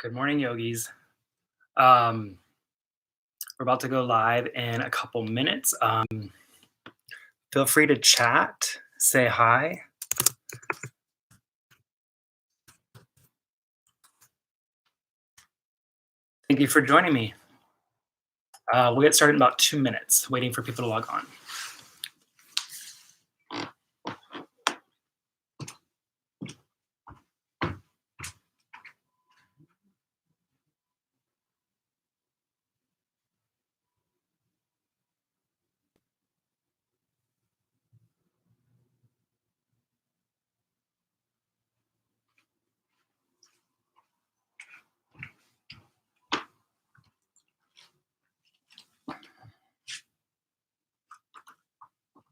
Good morning, yogis. Um, we're about to go live in a couple minutes. Feel free to chat, say hi. Thank you for joining me. We'll get started in about 2 minutes, waiting for people to log on.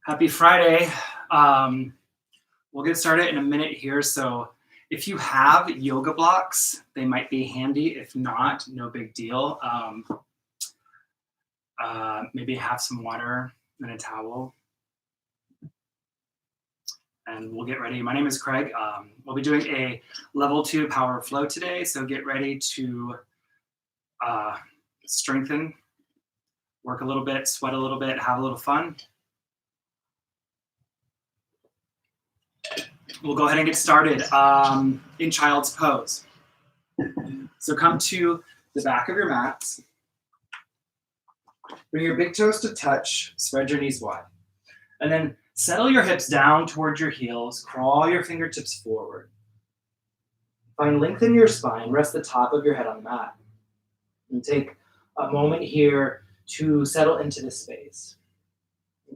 Happy Friday. We'll get started in a minute here. So if you have yoga blocks, they might be handy. If not, no big deal. Maybe have some water and a towel. And we'll get ready. My name is Craig. We'll be doing a level 2 power flow today. So get ready to strengthen, work a little bit, sweat a little bit, have a little fun. We'll go ahead and get started in child's pose. So come to the back of your mats. Bring your big toes to touch, spread your knees wide. And then settle your hips down towards your heels, crawl your fingertips forward. Find length in your spine, rest the top of your head on the mat. And take a moment here to settle into this space,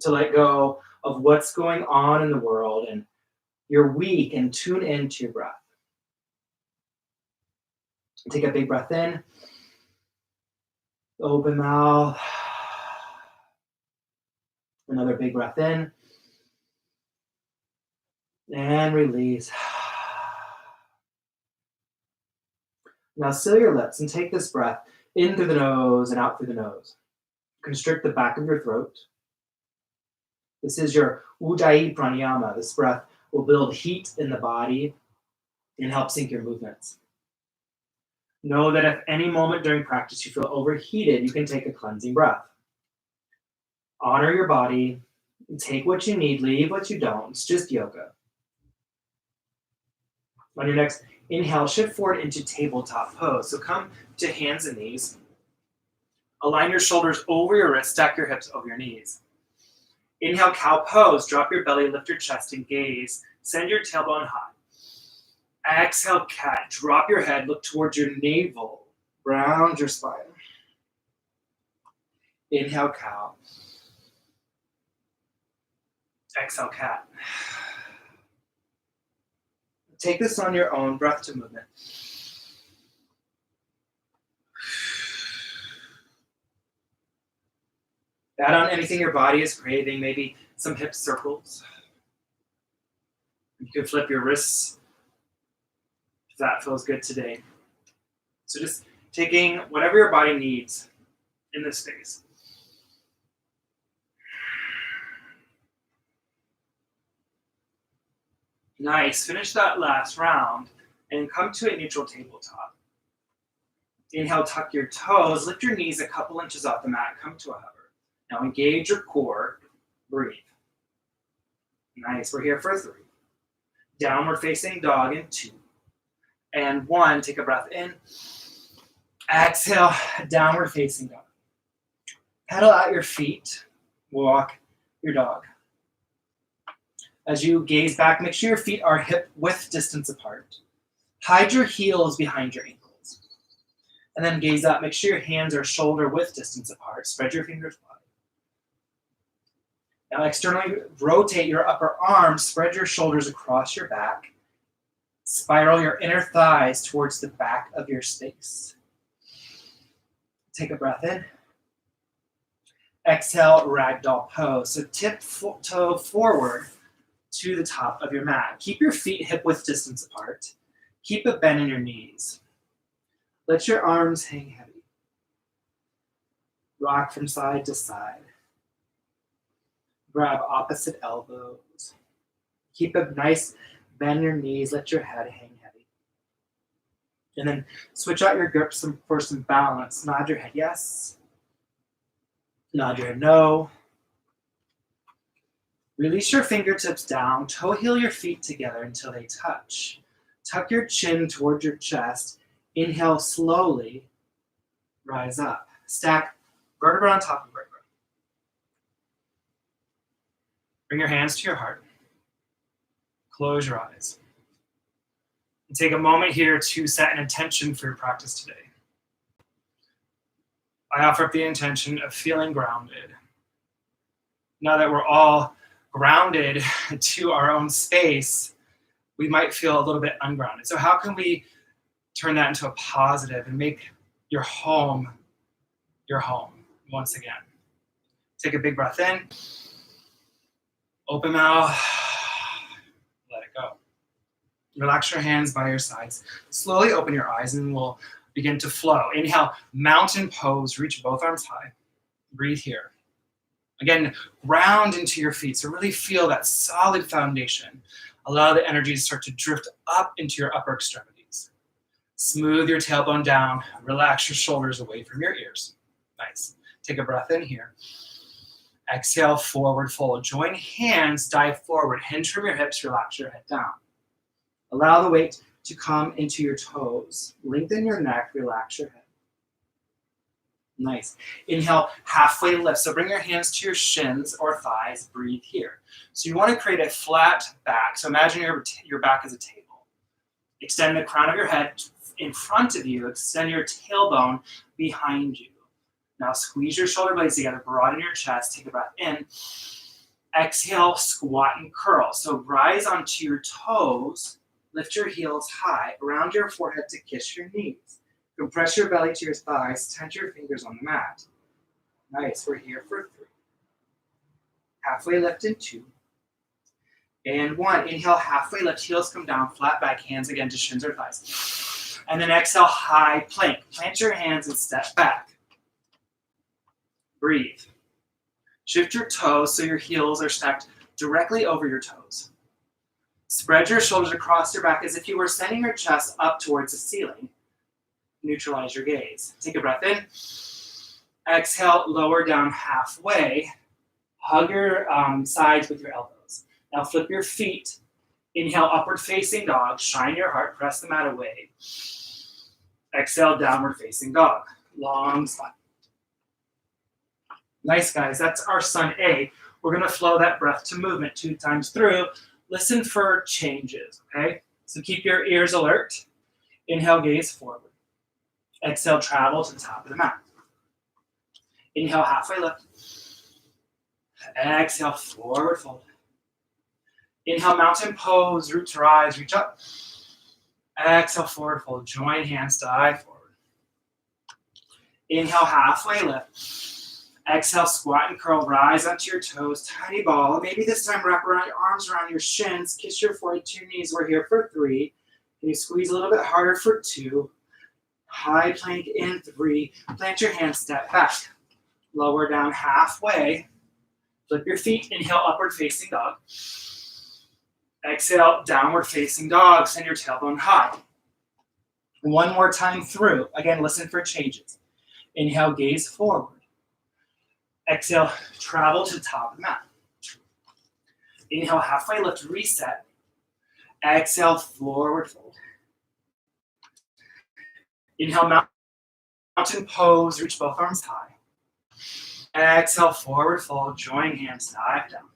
to let go of what's going on in the world, and you're weak, and tune into your breath. Take a big breath in, open mouth, another big breath in, and release. Now seal your lips and take this breath in through the nose and out through the nose. Constrict the back of your throat. This is your Ujjayi Pranayama. This breath will build heat in the body and help sync your movements. Know that if any moment during practice you feel overheated, you can take a cleansing breath. Honor your body, take what you need, leave what you don't. It's just yoga. On your next inhale, shift forward into tabletop pose. So come to hands and knees. Align your shoulders over your wrists, stack your hips over your knees. Inhale, cow pose. Drop your belly, lift your chest and gaze. Send your tailbone high. Exhale, cat. Drop your head, look towards your navel. Round your spine. Inhale, cow. Exhale, cat. Take this on your own, breath to movement. Add on anything your body is craving, maybe some hip circles. You can flip your wrists if that feels good today. So just taking whatever your body needs in this space. Nice. Finish that last round and come to a neutral tabletop. Inhale, tuck your toes, lift your knees a couple inches off the mat, come to a hover. Now engage your core, breathe. Nice. We're here for 3. Downward facing dog in 2. And 1, take a breath in. Exhale, downward facing dog. Pedal out your feet, walk your dog. As you gaze back, make sure your feet are hip width distance apart. Hide your heels behind your ankles. And then gaze up, make sure your hands are shoulder width distance apart. Spread your fingers wide. Now externally rotate your upper arms, spread your shoulders across your back. Spiral your inner thighs towards the back of your space. Take a breath in. Exhale, ragdoll pose. So tip toe forward to the top of your mat. Keep your feet hip width distance apart. Keep a bend in your knees. Let your arms hang heavy. Rock from side to side. Grab opposite elbows. Keep a nice bend in your knees. Let your head hang heavy. And then switch out your grip for some balance. Nod your head yes. Nod your head no. Release your fingertips down. Toe heel your feet together until they touch. Tuck your chin towards your chest. Inhale slowly. Rise up. Stack vertebra on top of vertebra. Bring your hands to your heart. Close your eyes. And take a moment here to set an intention for your practice today. I offer up the intention of feeling grounded. Now that we're all grounded to our own space, we might feel a little bit ungrounded. So how can we turn that into a positive and make your home once again? Take a big breath in. Open mouth. Let it go. Relax your hands by your sides. Slowly open your eyes and we'll begin to flow. Inhale, mountain pose. Reach both arms high. Breathe here. Again, ground into your feet. So really feel that solid foundation. Allow the energy to start to drift up into your upper extremities. Smooth your tailbone down. Relax your shoulders away from your ears. Nice. Take a breath in here. Exhale, forward fold. Join hands, dive forward. Hinge from your hips, relax your head down. Allow the weight to come into your toes. Lengthen your neck, relax your head. Nice. Inhale, halfway lift. So bring your hands to your shins or thighs. Breathe here. So you want to create a flat back. So imagine your back as a table. Extend the crown of your head in front of you. Extend your tailbone behind you. Now squeeze your shoulder blades together. Broaden your chest. Take a breath in. Exhale, squat and curl. So rise onto your toes. Lift your heels high. Around your forehead to kiss your knees. Compress your belly to your thighs. Touch your fingers on the mat. Nice. We're here for 3. Halfway lift in 2. And 1. Inhale, halfway lift. Heels come down. Flat back. Hands again to shins or thighs. And then exhale, high plank. Plant your hands and step back. Breathe. Shift your toes so your heels are stacked directly over your toes. Spread your shoulders across your back as if you were sending your chest up towards the ceiling. Neutralize your gaze. Take a breath in. Exhale, lower down halfway. Hug your sides with your elbows. Now flip your feet. Inhale, upward facing dog. Shine your heart. Press the mat away. Exhale, downward facing dog. Long spine. Nice, guys. That's our Sun A. We're going to flow that breath to movement 2 times through. Listen for changes, okay? So keep your ears alert. Inhale, gaze forward. Exhale, travel to the top of the mat. Inhale, halfway lift. Exhale, forward fold. Inhale, mountain pose, root to rise, reach up. Exhale, forward fold. Join hands, dive forward. Inhale, halfway lift. Exhale, squat and curl, rise onto your toes, tiny ball. Maybe this time wrap around your arms around your shins, kiss your forehead to your knees. We're here for 3. Can you squeeze a little bit harder for 2? High plank in 3. Plant your hands, step back. Lower down halfway. Flip your feet, inhale, upward facing dog. Exhale, downward facing dog. Send your tailbone high. 1 more time through. Again, listen for changes. Inhale, gaze forward. Exhale, travel to the top of the mat. Inhale, halfway lift, reset. Exhale, forward fold. Inhale, mountain pose, reach both arms high. Exhale, forward fold, join hands, dive down.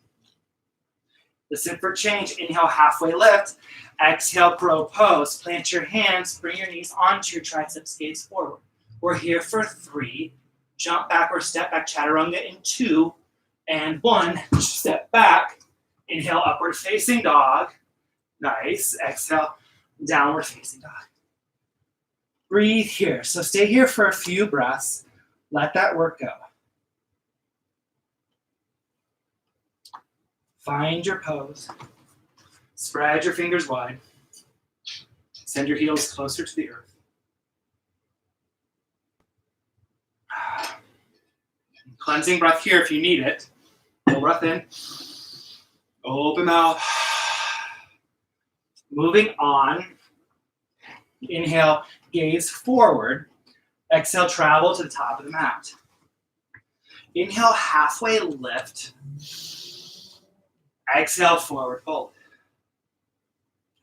Listen for change. Inhale, halfway lift. Exhale, crow pose. Plant your hands, bring your knees onto your triceps, gaze forward. We're here for 3. Jump back or step back, chaturanga in 2. And 1, step back. Inhale, upward facing dog. Nice. Exhale, downward facing dog. Breathe here. So stay here for a few breaths. Let that work go. Find your pose. Spread your fingers wide. Send your heels closer to the earth. Cleansing breath here if you need it. Full breath in. Open mouth. Moving on. Inhale, Gaze forward. Exhale, travel to the top of the mat. Inhale, halfway lift. Exhale, forward fold.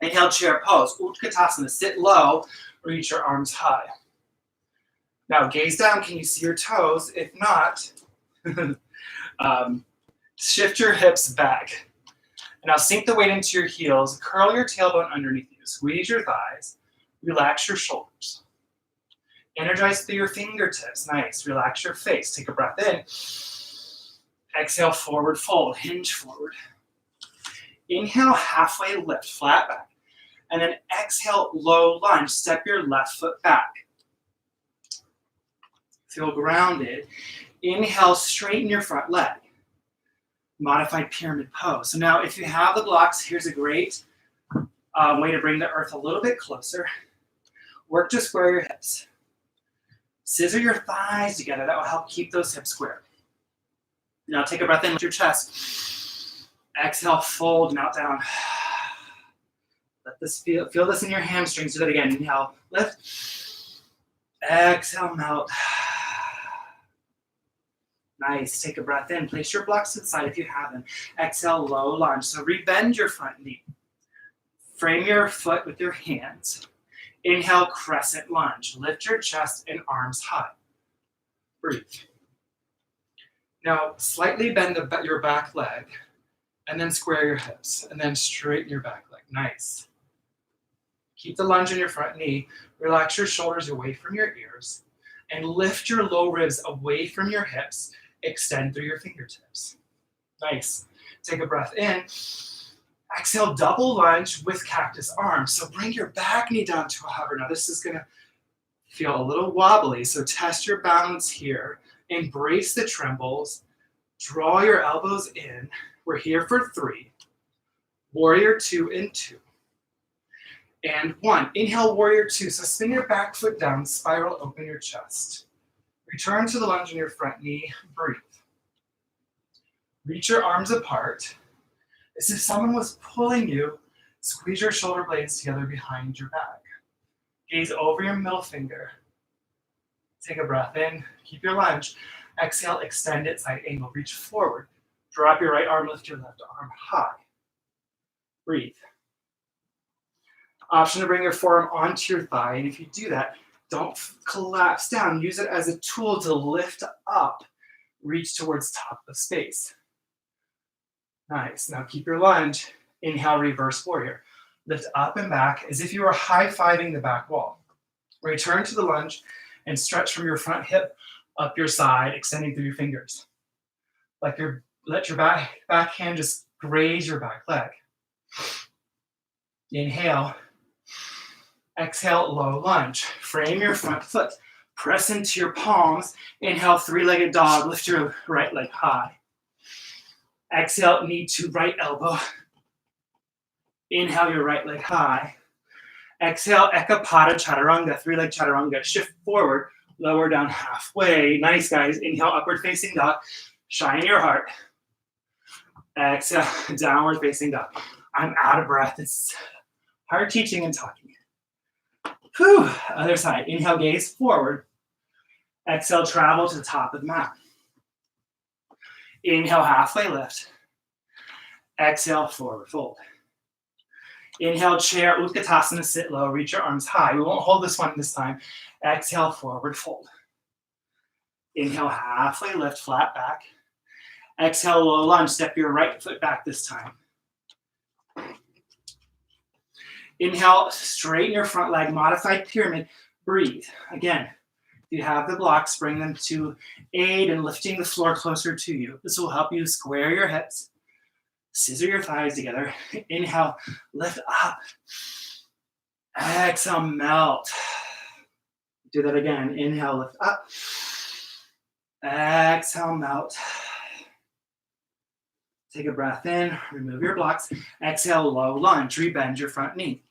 Inhale, chair pose. Utkatasana, sit low, reach your arms high. Now gaze down, can you see your toes? If not, shift your hips back. And now sink the weight into your heels, curl your tailbone underneath you, squeeze your thighs, relax your shoulders. Energize through your fingertips, nice. Relax your face, take a breath in. Exhale, forward fold, hinge forward. Inhale, halfway lift, flat back. And then exhale, low lunge, step your left foot back. Feel grounded. Inhale, straighten your front leg. Modified pyramid pose. So now if you have the blocks, here's a great way to bring the earth a little bit closer. Work to square your hips. Scissor your thighs together. That will help keep those hips square. Now take a breath in with your chest. Exhale, fold, melt down. Let this feel this in your hamstrings. Do that again. Inhale, lift. Exhale, melt. Nice. Take a breath in. Place your blocks to the side if you have them. Exhale, low lunge. So rebend your front knee. Frame your foot with your hands. Inhale, crescent lunge. Lift your chest and arms high. Breathe. Now, slightly bend your back leg, and then square your hips, and then straighten your back leg. Nice. Keep the lunge in your front knee. Relax your shoulders away from your ears, and lift your low ribs away from your hips. Extend through your fingertips. Nice. Take a breath in. Exhale, double lunge with cactus arms. So bring your back knee down to a hover. Now this is gonna feel a little wobbly, so test your balance here. Embrace the trembles. Draw your elbows in. We're here for 3. Warrior 2 and 2. And 1. Inhale, warrior 2. So spin your back foot down, spiral open your chest. Return to the lunge on your front knee. Breathe. Reach your arms apart. As if someone was pulling you, squeeze your shoulder blades together behind your back. Gaze over your middle finger. Take a breath in, keep your lunge. Exhale, extend it, side angle, reach forward. Drop your right arm, lift your left arm high. Breathe. Option to bring your forearm onto your thigh, and if you do that, don't collapse down. Use it as a tool to lift up, reach towards top of space. Nice. Now keep your lunge. Inhale, reverse warrior. Lift up and back as if you were high-fiving the back wall. Return to the lunge and stretch from your front hip up your side, extending through your fingers. Let your back hand just graze your back leg. Inhale. Exhale, low lunge. Frame your front foot. Press into your palms. Inhale, 3-legged dog. Lift your right leg high. Exhale, knee to right elbow. Inhale, your right leg high. Exhale, Ekapada Chaturanga, 3-leg Chaturanga. Shift forward, lower down halfway. Nice, guys. Inhale, upward facing dog. Shine your heart. Exhale, downward facing dog. I'm out of breath. It's hard teaching and talking. Whew. Other side. Inhale, gaze forward. Exhale, travel to the top of the mat. Inhale, halfway lift. Exhale, forward fold. Inhale, chair, Utkatasana, sit low, reach your arms high. We won't hold this one this time. Exhale, forward fold. Inhale, halfway lift, flat back. Exhale, low lunge, step your right foot back this time. Inhale, straighten your front leg, modified pyramid, breathe. Again, if you have the blocks, bring them to aid in lifting the floor closer to you. This will help you square your hips, scissor your thighs together. Inhale, lift up. Exhale, melt. Do that again. Inhale, lift up. Exhale, melt. Take a breath in, remove your blocks. Exhale, low lunge, rebend your front knee.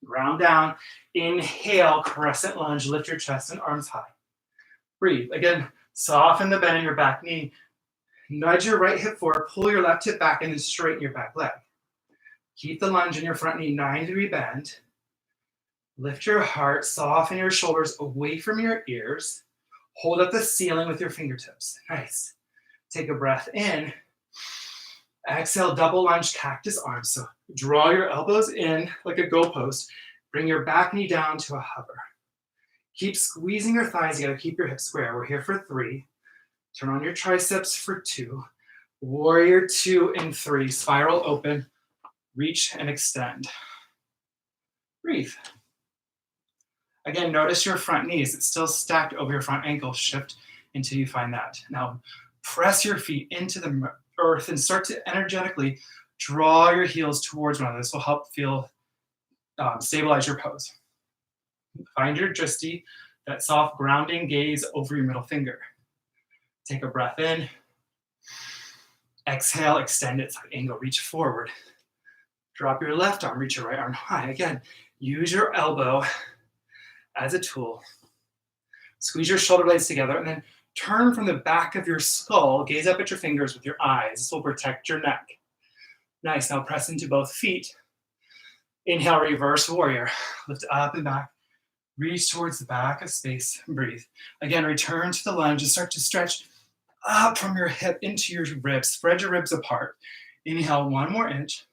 Ground down. Inhale, crescent lunge, lift your chest and arms high. Breathe. Again, soften the bend in your back knee. Nudge your right hip forward, pull your left hip back, and then straighten your back leg. Keep the lunge in your front knee, 90-degree bend. Lift your heart, soften your shoulders away from your ears. Hold up the ceiling with your fingertips. Nice. Take a breath in. Exhale, double lunge cactus arms. So draw your elbows in like a goalpost. Bring your back knee down to a hover. Keep squeezing your thighs together. Keep your hips square. We're here for 3. Turn on your triceps for 2. Warrior 2 and 3. Spiral open. Reach and extend. Breathe. Again, notice your front knees. It's still stacked over your front ankle. Shift until you find that. Now, press your feet into the earth and start to energetically draw your heels towards one another. This will help stabilize your pose. Find your drishti, that soft grounding gaze over your middle finger. Take a breath in. Exhale, extend it, side angle, reach forward. Drop your left arm, reach your right arm high. Again, use your elbow as a tool. Squeeze your shoulder blades together and then turn from the back of your skull, gaze up at your fingers with your eyes. This will protect your neck. Nice, now press into both feet. Inhale, reverse warrior. Lift up and back. Reach towards the back of space and breathe. Again, return to the lunge and start to stretch up from your hip into your ribs. Spread your ribs apart. Inhale, 1 more inch.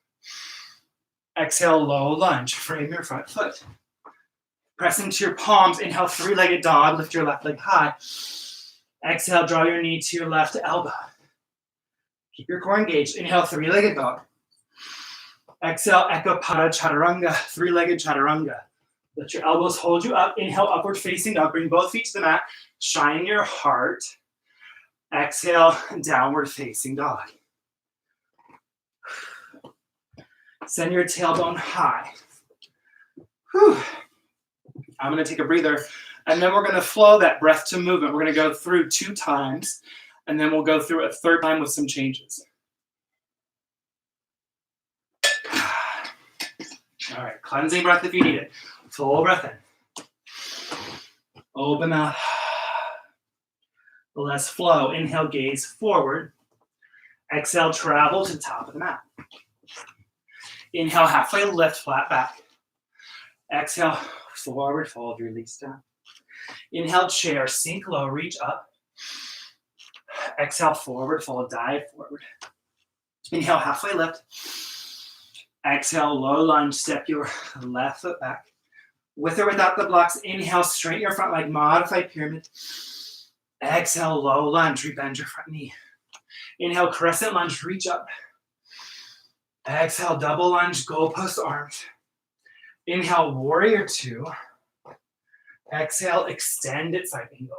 Exhale, low lunge. Frame your front foot. Press into your palms. Inhale, 3-legged dog. Lift your left leg high. Exhale, draw your knee to your left elbow. Keep your core engaged. Inhale, 3-legged dog. Exhale, Ekapada Chaturanga, 3-legged Chaturanga. Let your elbows hold you up. Inhale, upward facing dog. Bring both feet to the mat. Shine your heart. Exhale, downward facing dog. Send your tailbone high. Whew. I'm going to take a breather, and then we're going to flow that breath to movement. We're going to go through 2 times, and then we'll go through a 3rd time with some changes. All right, cleansing breath if you need it. Full breath in. Open mouth. Let's flow. Inhale, gaze forward. Exhale, travel to the top of the mat. Inhale, halfway lift, flat back. Exhale, forward fold, release down. Inhale, chair, sink low, reach up. Exhale, forward fold, dive forward. Inhale, halfway lift. Exhale, low lunge, step your left foot back. With or without the blocks, inhale, straighten your front leg, modified pyramid. Exhale, low lunge, rebend your front knee. Inhale, crescent lunge, reach up. Exhale, double lunge, goalpost arms. Inhale, warrior 2. Exhale, extend it, side angle.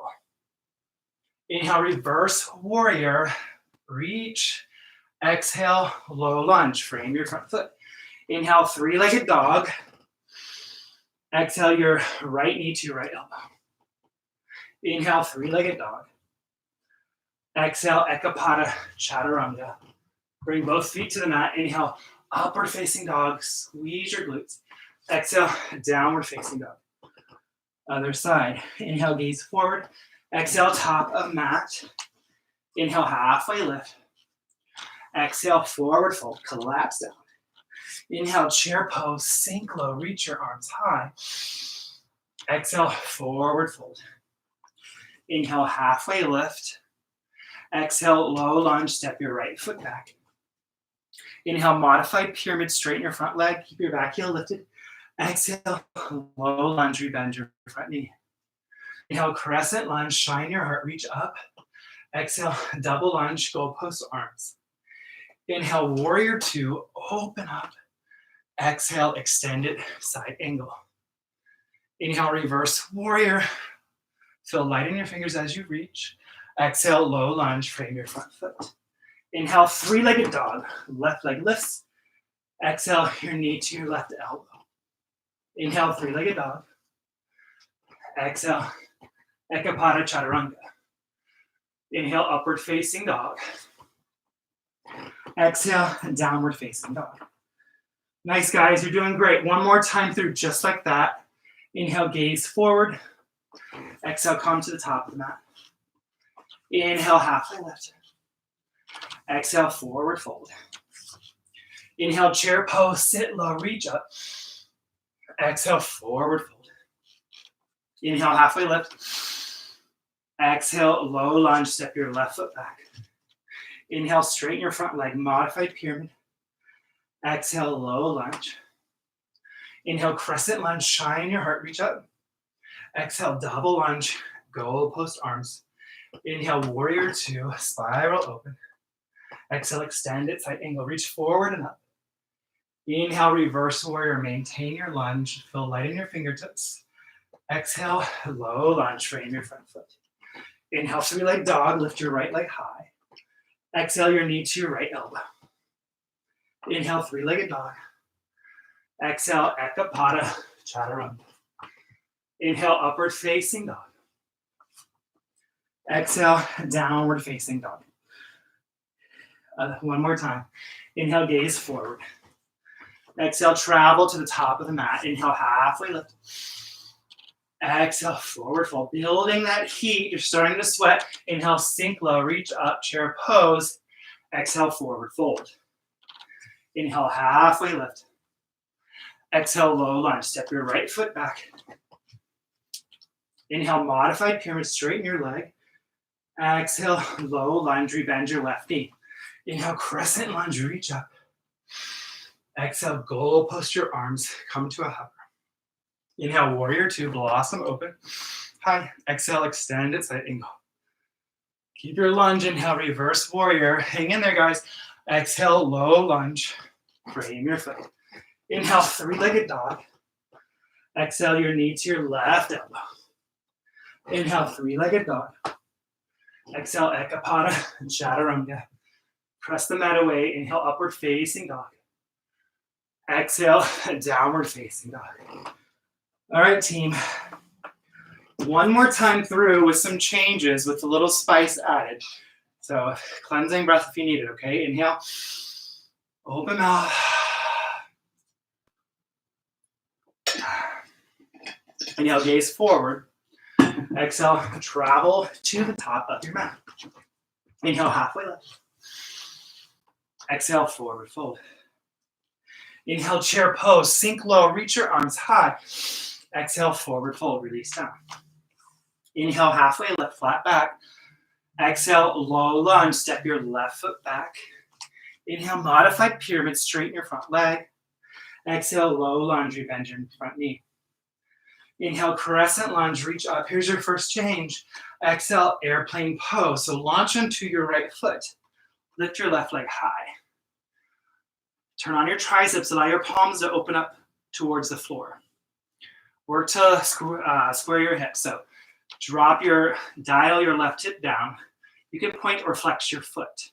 Inhale, reverse warrior, reach. Exhale, low lunge, frame your front foot. Inhale, 3-legged dog. Exhale, your right knee to your right elbow. Inhale, 3-legged dog. Exhale, Ekapada Chaturanga. Bring both feet to the mat. Inhale, upward facing dog. Squeeze your glutes. Exhale, downward facing dog. Other side. Inhale, gaze forward. Exhale, top of mat. Inhale, halfway lift. Exhale, forward fold. Collapse down. Inhale, chair pose. Sink low. Reach your arms high. Exhale, forward fold. Inhale, halfway lift. Exhale, low lunge. Step your right foot back. Inhale, modified pyramid. Straighten your front leg. Keep your back heel lifted. Exhale, low lunge. Rebend your front knee. Inhale, crescent lunge. Shine your heart. Reach up. Exhale, double lunge. Goalpost arms. Inhale, warrior 2. Open up. Exhale, extended side angle. Inhale, reverse warrior. Feel light in your fingers as you reach. Exhale, low lunge. Frame your front foot. Inhale, 3-legged dog. Left leg lifts. Exhale, your knee to your left elbow. Inhale, 3-legged dog. Exhale, Ekapada Chaturanga. Inhale, upward facing dog. Exhale, downward facing dog. Nice, guys. You're doing great. One more time through just like that. Inhale, gaze forward. Exhale, come to the top of the mat. Inhale, halfway lift. Exhale, forward fold. Inhale, chair pose, sit low, reach up. Exhale, forward fold. Inhale, halfway lift. Exhale, low lunge, step your left foot back. Inhale, straighten your front leg, modified pyramid. Exhale, low lunge. Inhale, crescent lunge, shine your heart, reach up. Exhale, double lunge, goalpost arms. Inhale, warrior two, spiral open. Exhale, extend it, side angle, reach forward and up. Inhale, reverse warrior, maintain your lunge, feel light in your fingertips. Exhale, low lunge, straighten your front foot. Inhale, three-leg dog, lift your right leg high. Exhale your knee to your right elbow. Inhale, three-legged dog. Exhale, Ekapada Chaturanga. Inhale, upward facing dog. Exhale, downward facing dog. One more time. Inhale, gaze forward. Exhale, travel to the top of the mat. Inhale, halfway lift. Exhale, forward fold. Building that heat. You're starting to sweat. Inhale, sink low, reach up, chair pose. Exhale, forward fold. Inhale, halfway lift. Exhale, low lunge. Step your right foot back. Inhale, modified pyramid, straighten your leg. Exhale, low lunge, rebend your left knee. Inhale, crescent lunge, reach up. Exhale, goalpost your arms, come to a hover. Inhale, warrior two, blossom open. High. Exhale, extend it, side angle. Keep your lunge. Inhale, reverse warrior. Hang in there, guys. Exhale, low lunge. Frame your foot. Inhale, three-legged dog. Exhale your knee to your left elbow. Inhale, three-legged dog. Exhale, Ekapada Chaturanga. Press the mat away. Inhale, upward facing dog. Exhale, downward facing dog. All right, team. One more time through with some changes with a little spice added. So cleansing breath if you need it, okay? Inhale, open mouth. Inhale, gaze forward. Exhale, travel to the top of your mat. Inhale, halfway lift. Exhale, forward fold. Inhale, chair pose, sink low, reach your arms high. Exhale, forward fold, release down. Inhale, halfway lift, flat back. Exhale, low lunge, step your left foot back. Inhale, modified pyramid, straighten your front leg. Exhale, low lunge, bend your front knee. Inhale, crescent lunge, reach up. Here's your first change. Exhale, airplane pose. So launch into your right foot. Lift your left leg high. Turn on your triceps, allow your palms to open up towards the floor. Work to square your hips. So dial your left hip down. You can point or flex your foot.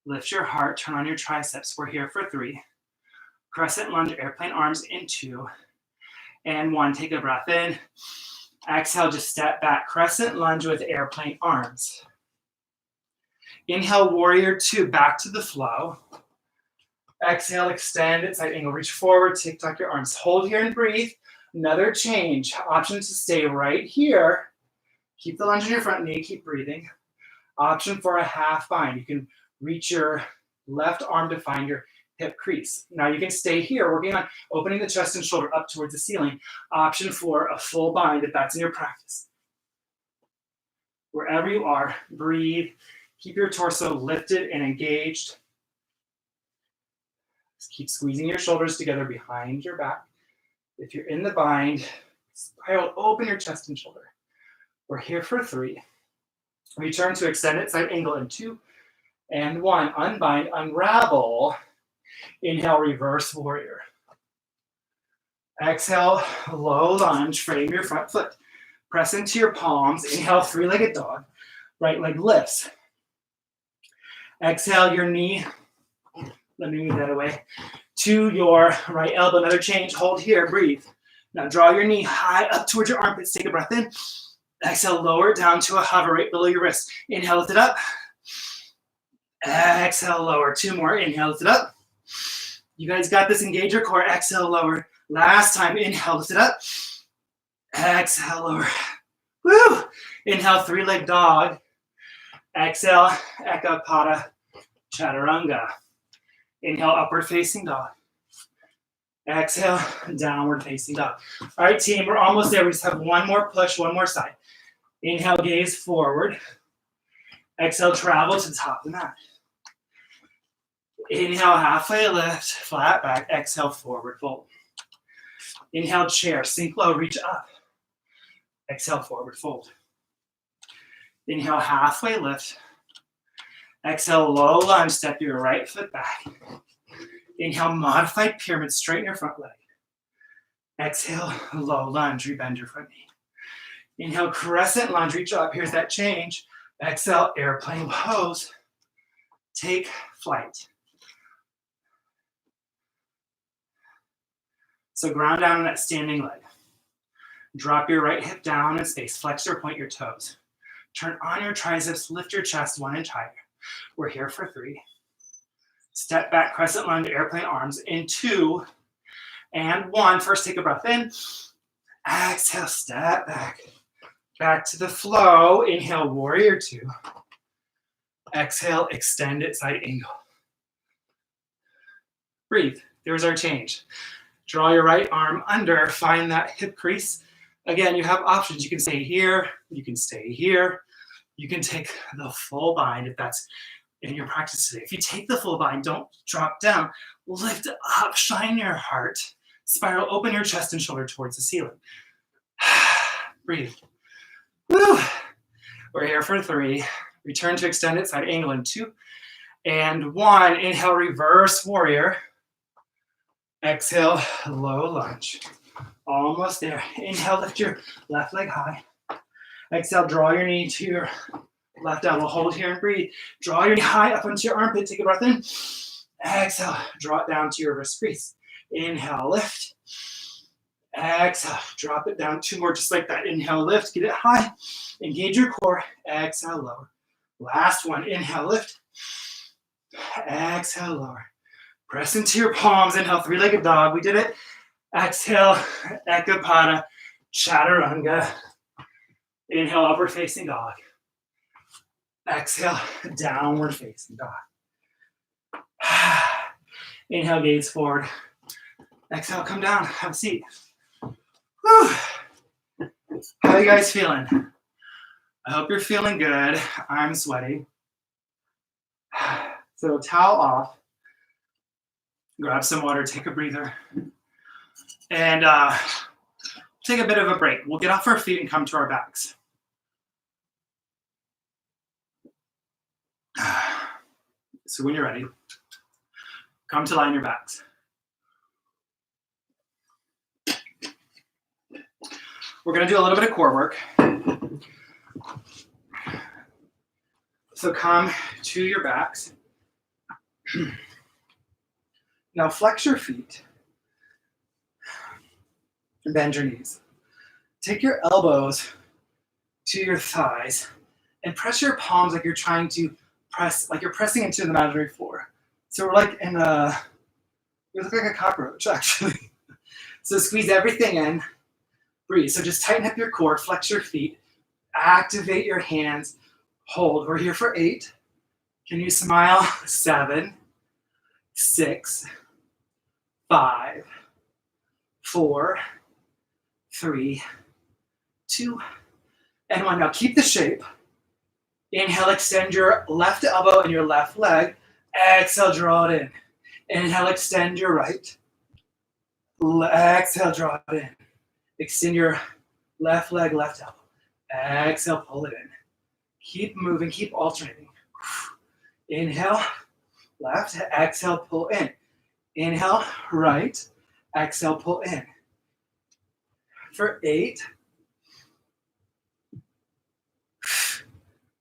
Lift your heart, turn on your triceps. We're here for 3. Crescent lunge, airplane arms in 2. And 1, take a breath in. Exhale, just step back. Crescent lunge with airplane arms. Inhale, warrior 2, back to the flow. Exhale, extend it, side angle, reach forward, tuck your arms. Hold here and breathe. Another change. Option to stay right here. Keep the lunge in your front knee, keep breathing. Option for a half bind. You can reach your left arm to find your hip crease. Now you can stay here, working on opening the chest and shoulder up towards the ceiling. Option for a full bind if that's in your practice. Wherever you are, breathe. Keep your torso lifted and engaged. Just keep squeezing your shoulders together behind your back. If you're in the bind, spiral open your chest and shoulder. We're here for 3. Return to extended side angle in 2 and 1. Unbind, unravel. Inhale, reverse warrior. Exhale, low lunge, frame your front foot. Press into your palms. Inhale, 3-legged dog. Right leg lifts. Exhale, your knee. Let me move that away. To your right elbow. Another change. Hold here. Breathe. Now draw your knee high up towards your armpits. Take a breath in. Exhale, lower it down to a hover right below your wrist. Inhale, lift it up. Exhale, lower. 2 more. Inhale, lift it up. You guys got this. Engage your core. Exhale, lower. Last time. Inhale, lift it up. Exhale, lower. Woo! Inhale, 3-leg dog. Exhale, Ekapada Chaturanga. Inhale, upward facing dog. Exhale, downward facing dog. All right, team, we're almost there. We just have one more push, one more side. Inhale, gaze forward. Exhale, travel to the top of the mat. Inhale, halfway lift, flat back. Exhale, forward fold. Inhale, chair, sink low, reach up. Exhale, forward fold. Inhale, halfway lift. Exhale, low lunge, step your right foot back. Inhale, modified pyramid, straighten your front leg. Exhale, low lunge, rebend your front knee. Inhale, crescent lunge, reach up. Here's that change. Exhale, airplane pose. Take flight. So ground down on that standing leg. Drop your right hip down in space. Flex or point your toes. Turn on your triceps, lift your chest 1 inch higher. We're here for 3. Step back, crescent lunge, airplane arms in 2 and 1. First, take a breath in. Exhale, step back. Back to the flow. Inhale, warrior 2. Exhale, extended side angle. Breathe. There's our change. Draw your right arm under. Find that hip crease. Again, you have options. You can stay here. You can stay here. You can take the full bind if that's in your practice today. If you take the full bind, don't drop down. Lift up. Shine your heart. Spiral. Open your chest and shoulder towards the ceiling. Breathe. Woo. We're here for 3. Return to extended side angle in 2 and 1. Inhale, reverse warrior. Exhale, low lunge. Almost there. Inhale, lift your left leg high. Exhale, draw your knee to your left elbow. Hold here and breathe. Draw your knee high up onto your armpit. Take a breath in. Exhale, draw it down to your wrist crease. Inhale, lift. Exhale, drop it down. 2 more just like that. Inhale, lift, get it high. Engage your core. Exhale, lower. Last one. Inhale, lift. Exhale, lower. Press into your palms. Inhale, 3-legged dog. We did it. Exhale, Ekapada, Chaturanga. Inhale, upward facing dog. Exhale, downward facing dog. Inhale, gaze forward. Exhale, come down. Have a seat. Whew. How are you guys feeling? I hope you're feeling good. I'm sweating. So towel off. Grab some water, take a breather, and take a bit of a break. We'll get off our feet and come to our backs. So when you're ready, come to lie on your backs. We're going to do a little bit of core work. So come to your backs. Now flex your feet and bend your knees. Take your elbows to your thighs and press your palms like you're trying to press, like you're pressing into the imaginary floor. So we're like in a, you look like a cockroach actually. So squeeze everything in, breathe. So just tighten up your core, flex your feet, activate your hands, hold. We're here for 8. Can you smile? 7, 6, 5, 4, 3, 2, and 1. Now keep the shape. Inhale, extend your left elbow and your left leg. Exhale, draw it in. Inhale, extend your right. Exhale, draw it in. Extend your left leg, left elbow. Exhale, pull it in. Keep moving, keep alternating. Inhale, left. Exhale, pull in. Inhale, right. Exhale, pull in. For 8,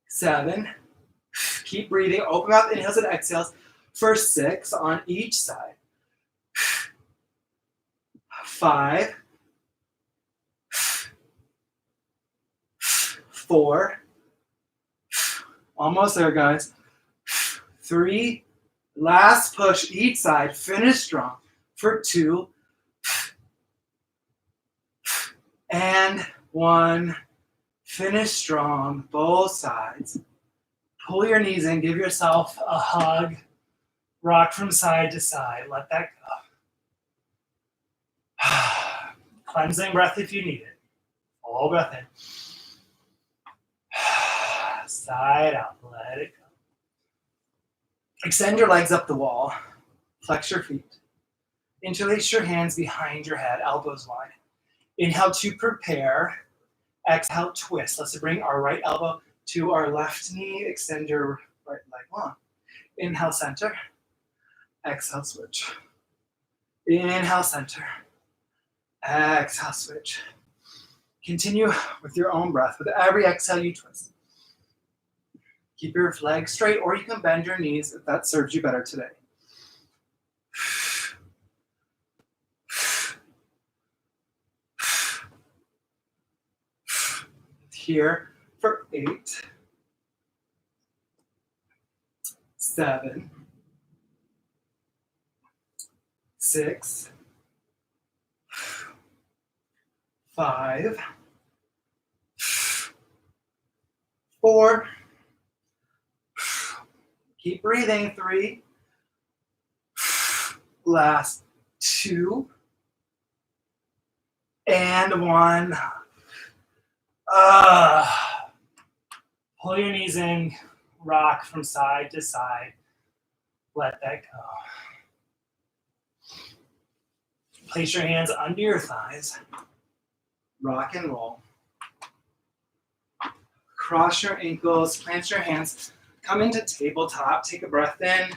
7, keep breathing. Open mouth inhales and exhales. For 6 on each side. 5, 4, almost there, guys. 3, last push each side. Finish strong. For 2, and 1. Finish strong, both sides. Pull your knees in, give yourself a hug. Rock from side to side, let that go. Cleansing breath if you need it. Full breath in. Side out, let it go. Extend your legs up the wall. Flex your feet. Interlace your hands behind your head, elbows wide. Inhale to prepare. Exhale, twist. Let's bring our right elbow to our left knee. Extend your right leg long. Inhale, center. Exhale, switch. Inhale, center. Exhale, switch. Continue with your own breath. With every exhale, you twist. Keep your legs straight, or you can bend your knees if that serves you better today. Here for 8, 7, 6, 5, 4. Keep breathing. 3. Last 2. And 1. Pull your knees in, rock from side to side. Let that go. Place your hands under your thighs. Rock and roll. Cross your ankles, plant your hands, come into tabletop, take a breath in.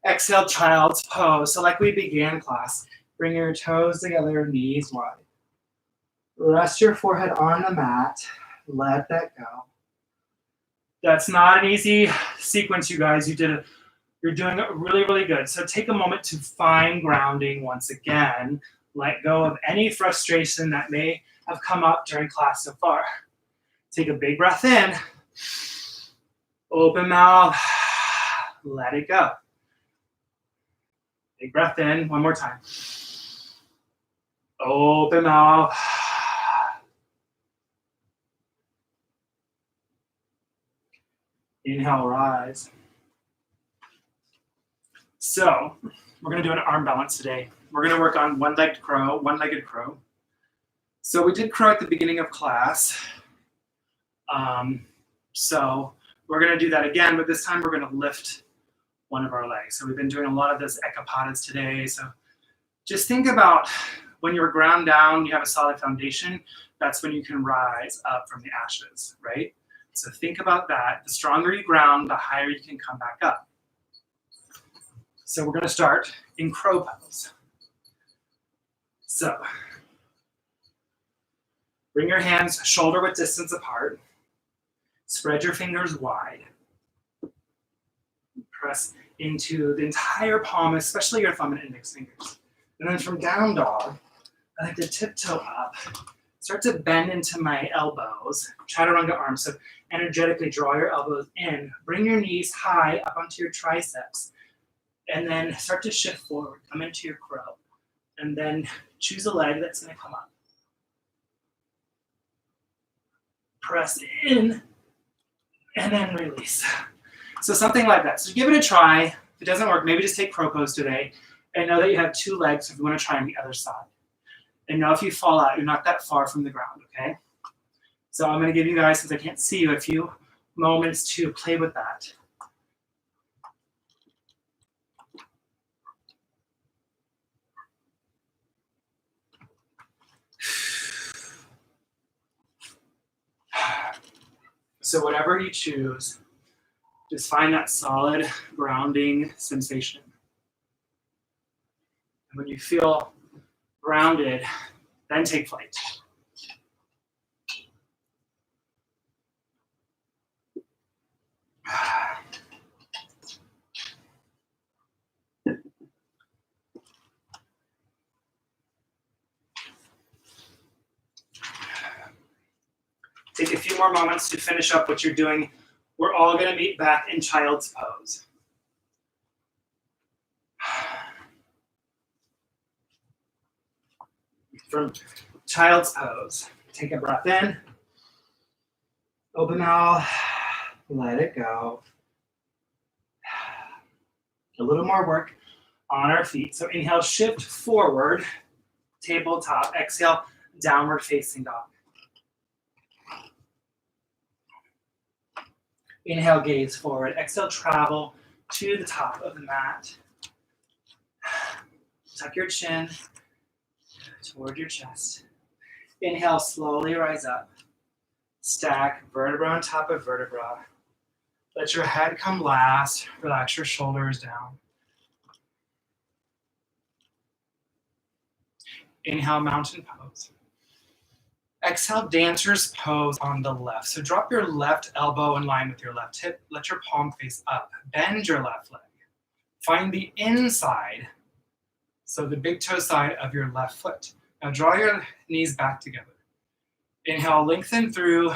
Exhale, child's pose. So like we began class, bring your toes together, knees wide. Rest your forehead on the mat. Let that go. That's not an easy sequence, you guys. You're doing it really, really good. So take a moment to find grounding once again. Let go of any frustration that may have come up during class so far. Take a big breath in. Open mouth. Let it go. Big breath in. One more time. Open mouth. Inhale, rise. So we're going to do an arm balance today. We're going to work on one-legged crow. So we did crow at the beginning of class. So we're going to do that again, but this time we're going to lift one of our legs. So we've been doing a lot of this ekapadas today. So just think about when you're ground down, you have a solid foundation, that's when you can rise up from the ashes, right? So think about that. The stronger you ground, the higher you can come back up. So we're going to start in crow pose. So bring your hands shoulder width distance apart. Spread your fingers wide. Press into the entire palm, especially your thumb and index fingers. And then from down dog, I like to tiptoe up. Start to bend into my elbows. Chaturanga arms. So energetically draw your elbows in. Bring your knees high up onto your triceps. And then start to shift forward. Come into your crow. And then choose a leg that's going to come up. Press in. And then release. So something like that. So give it a try. If it doesn't work, maybe just take crow pose today. And know that you have 2 legs if you want to try on the other side. And know if you fall out, you're not that far from the ground, okay? So I'm going to give you guys, since I can't see you, a few moments to play with that. So whatever you choose, just find that solid grounding sensation. And when you feel grounded, then take flight. Take a few more moments to finish up what you're doing. We're all going to meet back in child's pose. From child's pose, take a breath in. Open mouth. Let it go. A little more work on our feet. So inhale, shift forward, tabletop. Exhale, downward facing dog. Inhale, gaze forward. Exhale, travel to the top of the mat. Tuck your chin toward your chest. Inhale, slowly rise up. Stack vertebra on top of vertebra. Let your head come last. Relax your shoulders down. Inhale, mountain pose. Exhale, dancer's pose on the left. So drop your left elbow in line with your left hip. Let your palm face up. Bend your left leg. Find the inside, so the big toe side of your left foot. Now draw your knees back together. Inhale, lengthen through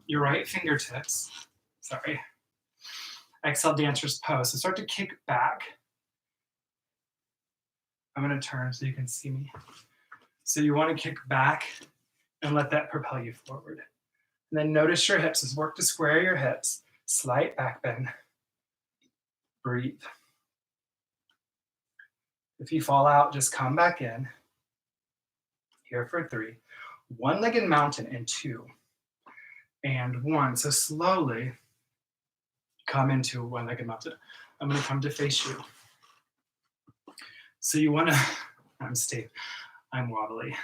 your right fingertips. Sorry. Exhale, dancer's pose. So start to kick back. I'm going to turn so you can see me. So you want to kick back and let that propel you forward. And then notice your hips. Just work to square your hips. Slight back bend. Breathe. If you fall out, just come back in. Here for 3. One-legged mountain in 2. And 1. So slowly come into one-legged mountain. I'm going to come to face you. So you want to, I'm wobbly.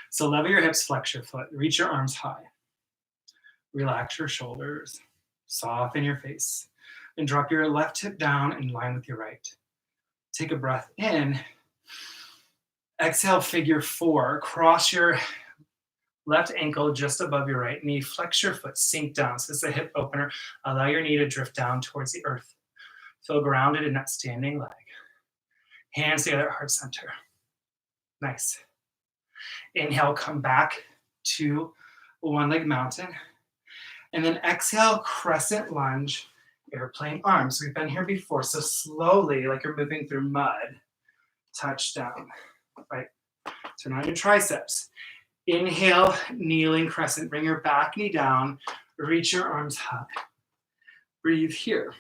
So level your hips, flex your foot, reach your arms high. Relax your shoulders, soften your face, and drop your left hip down in line with your right. Take a breath in. Exhale, figure 4. Cross your left ankle just above your right knee. Flex your foot, sink down. So this is a hip opener. Allow your knee to drift down towards the earth. Feel grounded in that standing leg. Hands together at heart center. Nice. Inhale, come back to one-leg mountain. And then exhale, crescent lunge, airplane arms. We've been here before, so slowly, like you're moving through mud, touch down, right? Turn on your triceps. Inhale, kneeling crescent. Bring your back knee down, reach your arms high. Breathe here.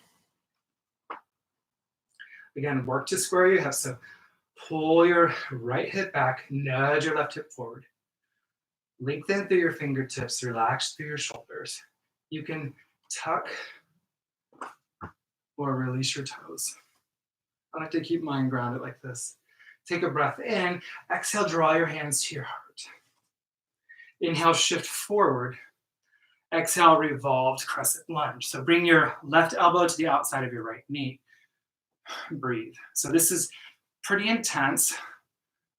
Again, work to square your hips. So pull your right hip back, nudge your left hip forward. Lengthen through your fingertips, relax through your shoulders. You can tuck or release your toes. I like to keep mine grounded like this. Take a breath in. Exhale, draw your hands to your heart. Inhale, shift forward. Exhale, revolved crescent lunge. So bring your left elbow to the outside of your right knee. Breathe. So this is pretty intense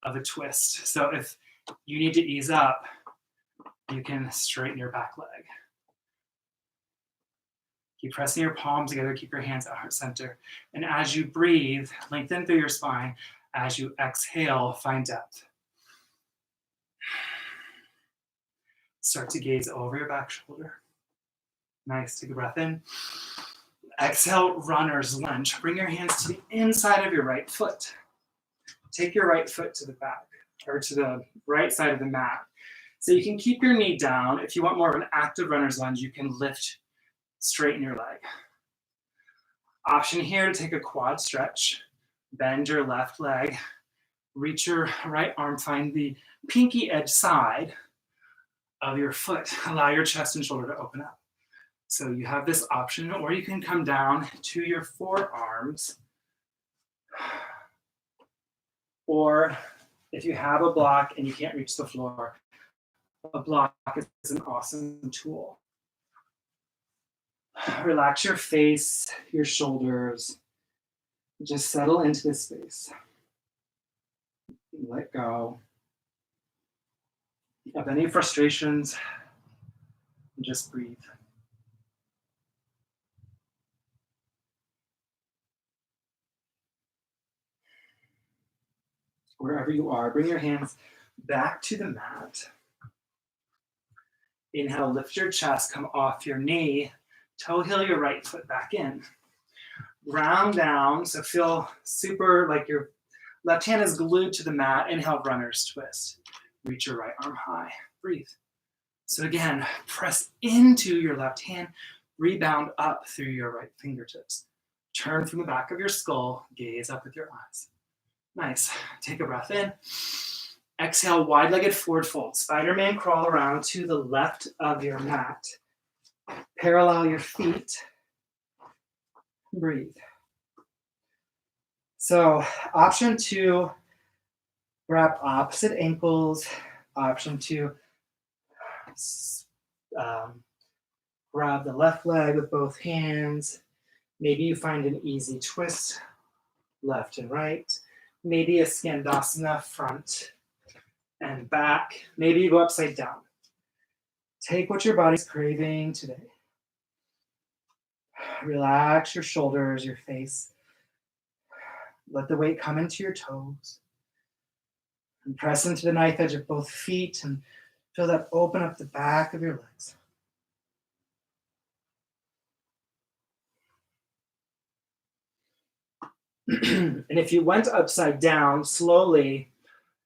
of a twist. So if you need to ease up, you can straighten your back leg. Keep pressing your palms together, keep your hands at heart center. And as you breathe, lengthen through your spine. As you exhale, find depth. Start to gaze over your back shoulder. Nice, take a breath in. Exhale, runner's lunge. Bring your hands to the inside of your right foot. Take your right foot to the back, or to the right side of the mat. So you can keep your knee down. If you want more of an active runner's lunge, you can lift, straighten your leg. Option here to take a quad stretch. Bend your left leg. Reach your right arm. Find the pinky edge side of your foot. Allow your chest and shoulder to open up. So you have this option, or you can come down to your forearms. Or if you have a block and you can't reach the floor, a block is an awesome tool. Relax your face, your shoulders. Just settle into this space. Let go of any frustrations. Just breathe. Wherever you are, bring your hands back to the mat. Inhale, lift your chest, come off your knee, toe heel your right foot back in. Round down, so feel super like your left hand is glued to the mat. Inhale, runner's twist. Reach your right arm high, breathe. So again, press into your left hand, rebound up through your right fingertips. Turn from the back of your skull, gaze up with your eyes. Nice. Take a breath in. Exhale, wide-legged forward fold. Spider-Man crawl around to the left of your mat. Parallel your feet. Breathe. So option 2, wrap opposite ankles. Option 2, grab the left leg with both hands. Maybe you find an easy twist, left and right. Maybe a Skandasana, front and back. Maybe you go upside down. Take what your body's craving today. Relax your shoulders, your face. Let the weight come into your toes. And press into the knife edge of both feet and feel that open up the back of your legs. And if you went upside down, slowly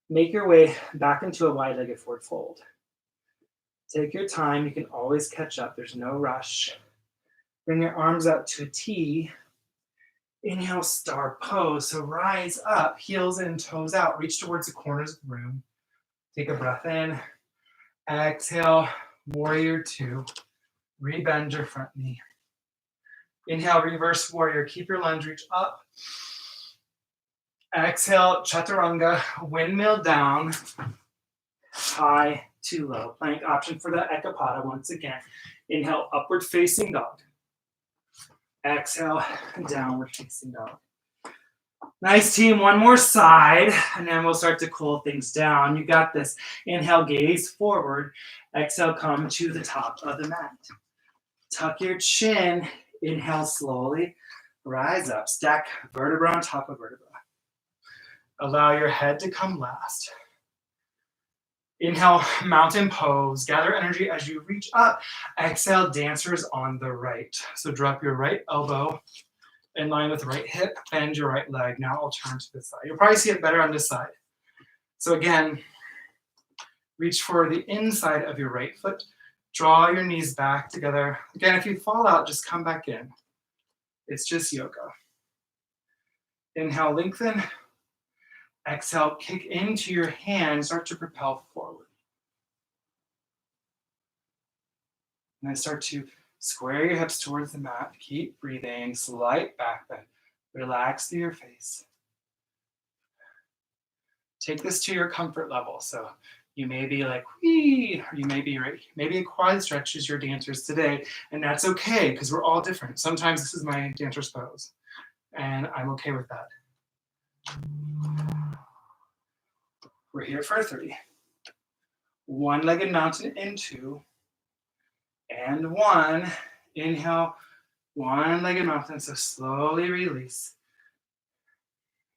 make your way back into a wide-legged forward fold. Take your time. You can always catch up. There's no rush. Bring your arms out to a T. Inhale, star pose. So rise up, heels in, toes out. Reach towards the corners of the room. Take a breath in. Exhale, warrior 2. Rebend your front knee. Inhale, reverse warrior. Keep your lunge reach up. Exhale, chaturanga, windmill down, high to low. Plank option for the ekapada once again. Inhale, upward facing dog. Exhale, downward facing dog. Nice, team. One more side, and then we'll start to cool things down. You got this. Inhale, gaze forward. Exhale, come to the top of the mat. Tuck your chin. Inhale, slowly rise up. Stack vertebra on top of vertebra. Allow your head to come last. Inhale, mountain pose. Gather energy as you reach up. Exhale, dancers on the right. So drop your right elbow in line with right hip. Bend your right leg. Now I'll turn to this side. You'll probably see it better on this side. So again, reach for the inside of your right foot. Draw your knees back together. Again, if you fall out, just come back in. It's just yoga. Inhale, lengthen. Exhale, kick into your hands, start to propel forward. And then start to square your hips towards the mat. Keep breathing, slight back bend. Relax through your face. Take this to your comfort level. So you may be like, whee, or you may be right. Maybe a quad stretch is your dancer's today, and that's okay because we're all different. Sometimes this is my dancer's pose, and I'm okay with that. We're here for 3. One-legged mountain in 2. And 1. Inhale, one-legged mountain. So slowly release.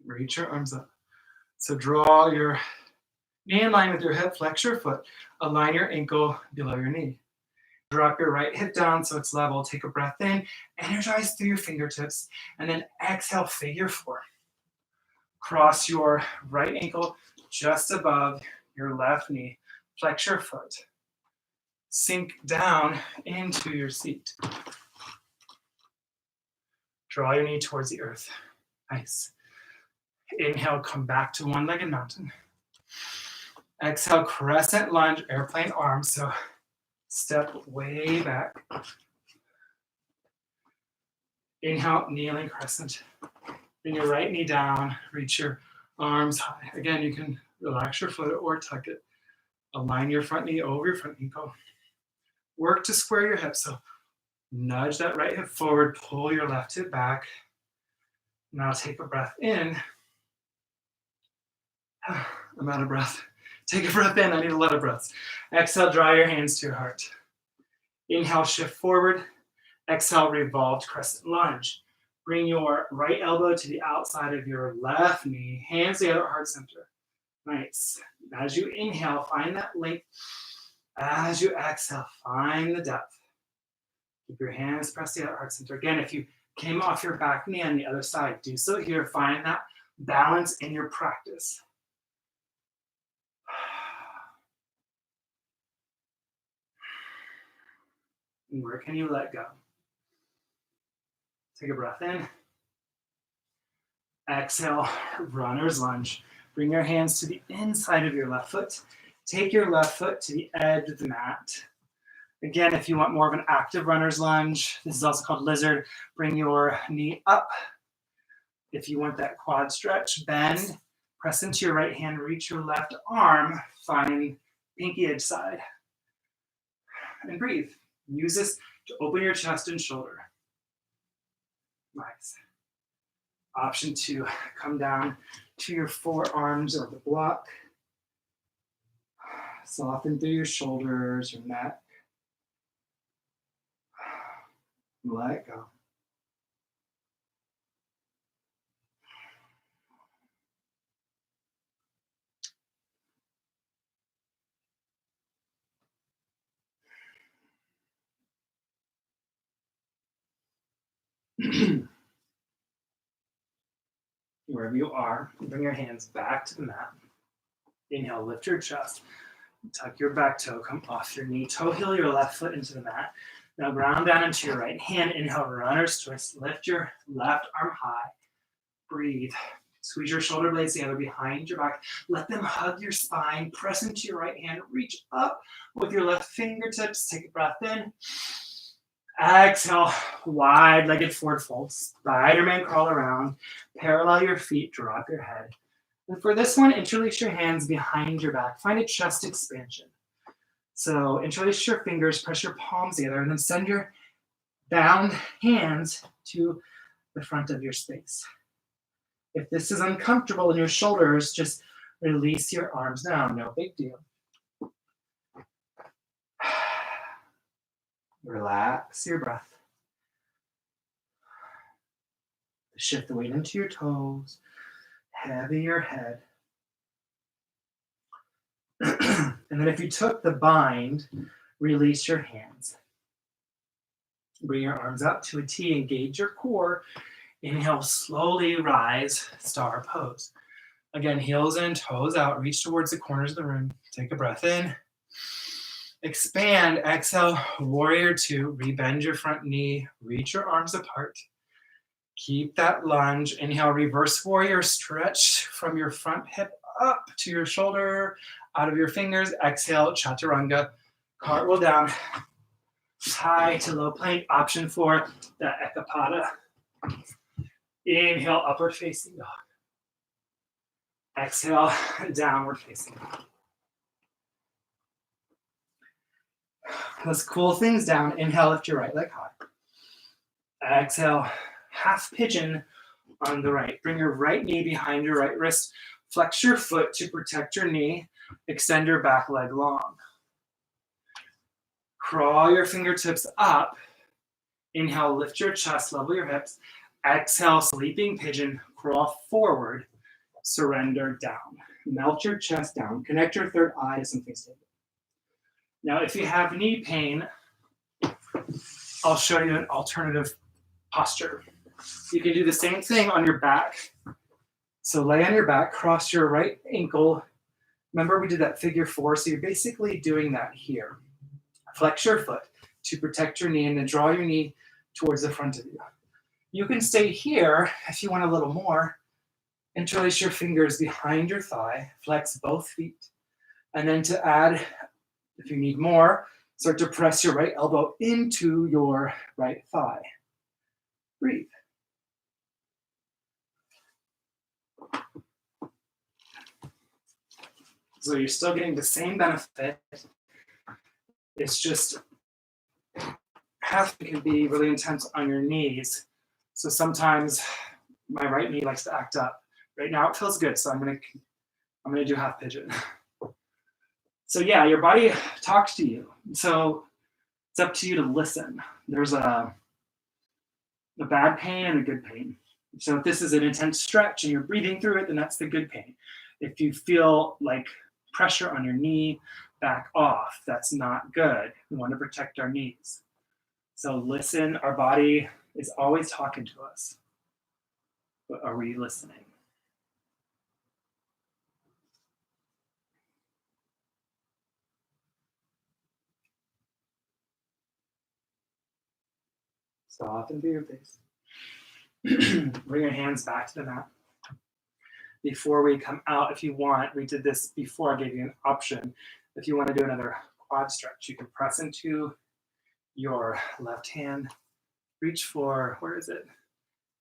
Reach your arms up. So draw your knee in line with your hip. Flex your foot. Align your ankle below your knee. Drop your right hip down so it's level. Take a breath in. Energize through your fingertips. And then exhale, figure 4. Cross your right ankle just above your left knee. Flex your foot. Sink down into your seat. Draw your knee towards the earth. Nice. Inhale, come back to one-legged mountain. Exhale, crescent lunge, airplane arms. So step way back. Inhale, kneeling crescent. Bring your right knee down. Reach your arms high. Again, you can relax your foot or tuck it. Align your front knee over your front ankle. Work to square your hips. So nudge that right hip forward. Pull your left hip back. Now take a breath in. I'm out of breath. Take a breath in. I need a lot of breaths. Exhale, draw your hands to your heart. Inhale, shift forward. Exhale, revolved crescent lunge. Bring your right elbow to the outside of your left knee. Hands together at heart center. Nice. As you inhale, find that length. As you exhale, find the depth. Keep your hands pressed together at heart center. Again, if you came off your back knee on the other side, do so here. Find that balance in your practice. And where can you let go? Take a breath in. Exhale, runner's lunge. Bring your hands to the inside of your left foot. Take your left foot to the edge of the mat. Again, if you want more of an active runner's lunge, this is also called lizard, bring your knee up. If you want that quad stretch, bend, press into your right hand, reach your left arm, find pinky edge side. And breathe. Use this to open your chest and shoulder. Nice. Option 2, come down to your forearms or the block. Soften through your shoulders, your neck. Let go. Wherever you are, bring your hands back to the mat. Inhale, lift your chest. Tuck your back toe, come off your knee. Toe heel your left foot into the mat. Now ground down into your right hand. Inhale, runner's twist. Lift your left arm high. Breathe. Squeeze your shoulder blades together behind your back. Let them hug your spine. Press into your right hand. Reach up with your left fingertips. Take a breath in. Exhale, wide-legged forward fold. Spider-Man crawl around. Parallel your feet. Drop your head. And for this one, interlace your hands behind your back. Find a chest expansion. So interlace your fingers, press your palms together, and then send your bound hands to the front of your space. If this is uncomfortable in your shoulders, just release your arms down. No big deal. Relax your breath. Shift the weight into your toes. Heavy your head. And then if you took the bind, release your hands. Bring your arms up to a T, engage your core. Inhale, slowly rise, star pose. Again, heels in, toes out, reach towards the corners of the room. Take a breath in. Expand, exhale, warrior 2, rebend your front knee, reach your arms apart. Keep that lunge. Inhale, reverse warrior, stretch from your front hip up to your shoulder, out of your fingers. Exhale, chaturanga, cartwheel down, high to low plank. Option 4, the ekapada. Inhale, upward facing dog. Exhale, downward facing dog. Let's cool things down. Inhale, lift your right leg high. Exhale, half pigeon on the right. Bring your right knee behind your right wrist. Flex your foot to protect your knee. Extend your back leg long. Crawl your fingertips up. Inhale, lift your chest, level your hips. Exhale, sleeping pigeon, crawl forward, surrender down. Melt your chest down. Connect your third eye to something stable. Now, if you have knee pain, I'll show you an alternative posture. You can do the same thing on your back. So lay on your back, cross your right ankle. Remember we did that figure 4, so you're basically doing that here. Flex your foot to protect your knee and then draw your knee towards the front of you. You can stay here if you want a little more. Interlace your fingers behind your thigh, flex both feet. And then to add, if you need more, start to press your right elbow into your right thigh. Breathe. So you're still getting the same benefit. It's just half can be really intense on your knees. So sometimes my right knee likes to act up. Right now it feels good, so I'm gonna do half pigeon. So yeah, your body talks to you. So it's up to you to listen. There's a bad pain and a good pain. So if this is an intense stretch and you're breathing through it, then that's the good pain. If you feel like pressure on your knee, back off. That's not good. We want to protect our knees. So listen, our body is always talking to us. But are we listening? Soften through your face. Bring your hands back to the mat. before we come out, if you want, we did this before, I gave you an option. If you want to do another quad stretch, you can press into your left hand, reach for, where is it?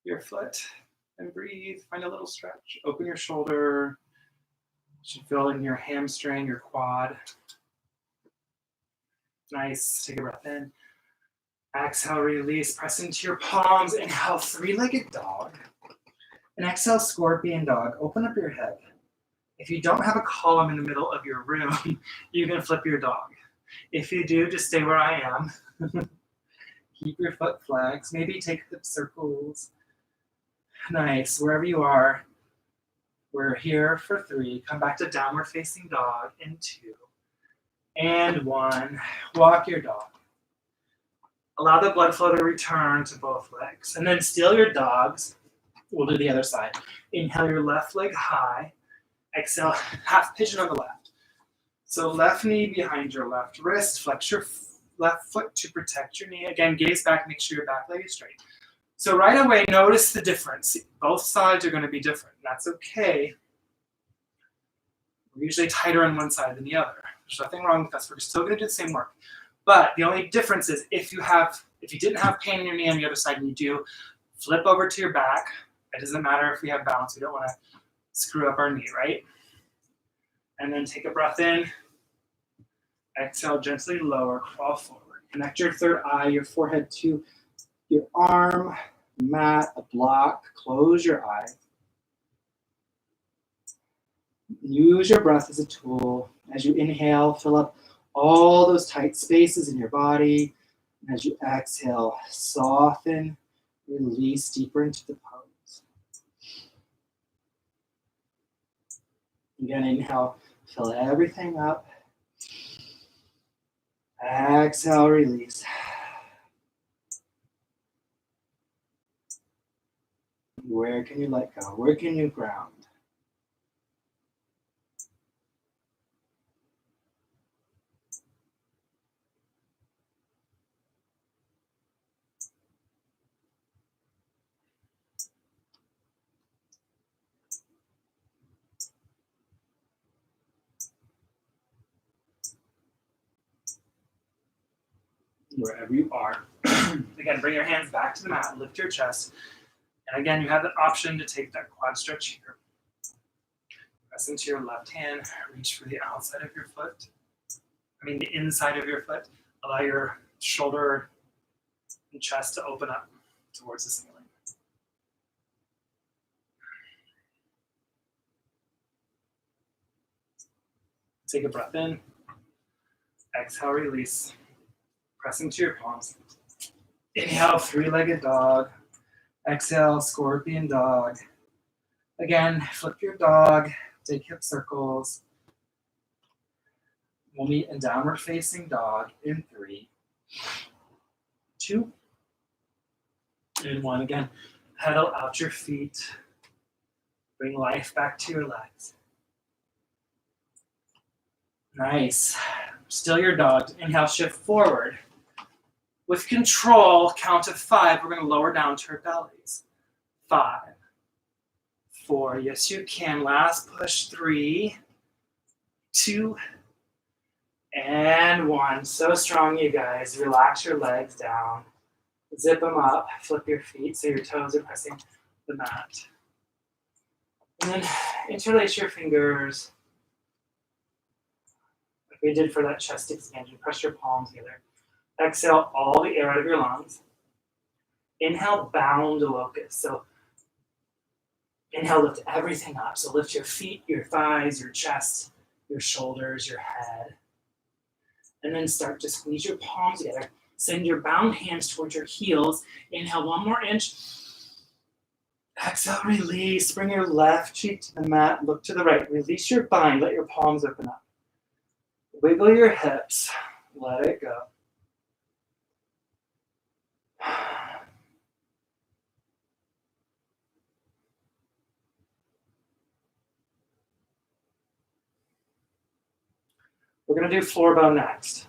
Your foot, and breathe. Find a little stretch. Open your shoulder. You should feel in your hamstring, your quad. Nice. Take a breath in. Exhale, release. Press into your palms. Inhale, three-legged dog. And exhale, scorpion dog. Open up your hip. If you don't have a column in the middle of your room, you can flip your dog. If you do, just stay where I am. Keep your foot flex. Maybe take hip circles. Nice. Wherever you are, we're here for 3. Come back to downward facing dog in 2. And 1. Walk your dog. Allow the blood flow to return to both legs. And then still your dogs. We'll do the other side. Inhale your left leg high. Exhale, half pigeon on the left. So left knee behind your left wrist. Flex your left foot to protect your knee. Again, gaze back, make sure your back leg is straight. So right away, notice the difference. Both sides are going to be different. That's okay. We're usually tighter on one side than the other. There's nothing wrong with us. We're still going to do the same work. But the only difference is if you didn't have pain in your knee on the other side and you do, flip over to your back. It doesn't matter if we have balance. We don't want to screw up our knee, right? And then take a breath in. Exhale, gently lower, crawl forward. Connect your third eye, your forehead to your arm, mat, a block. Close your eye. Use your breath as a tool. As you inhale, fill up all those tight spaces in your body. And as you exhale, soften, release deeper into the pose. Again, inhale, fill everything up. Exhale, release. Where can you let go? Where can you ground? Wherever you are. Again, bring your hands back to the mat, lift your chest. And again, you have the option to take that quad stretch here. Press into your left hand, reach for the outside of your foot. The inside of your foot. Allow your shoulder and chest to open up towards the ceiling. Take a breath in. Exhale, release. Press into your palms. Inhale, three-legged dog. Exhale, scorpion dog. Again, flip your dog. Take hip circles. We'll meet in downward facing dog in 3, 2, and 1. Again, pedal out your feet. Bring life back to your legs. Nice. Still your dog. Inhale, shift forward. With control, count to 5. We're going to lower down to our bellies. 5, 4. Yes, you can. Last push. 3, 2, and 1. So strong, you guys. Relax your legs down. Zip them up. Flip your feet so your toes are pressing the mat. And then interlace your fingers. Like we did for that chest expansion. Press your palms together. Exhale all the air out of your lungs. Inhale, bound locust. So inhale, lift everything up. So lift your feet, your thighs, your chest, your shoulders, your head. And then start to squeeze your palms together. Send your bound hands towards your heels. Inhale, 1 more inch. Exhale, release. Bring your left cheek to the mat. Look to the right. Release your bind. Let your palms open up. Wiggle your hips. Let it go. We're going to do floor bow next.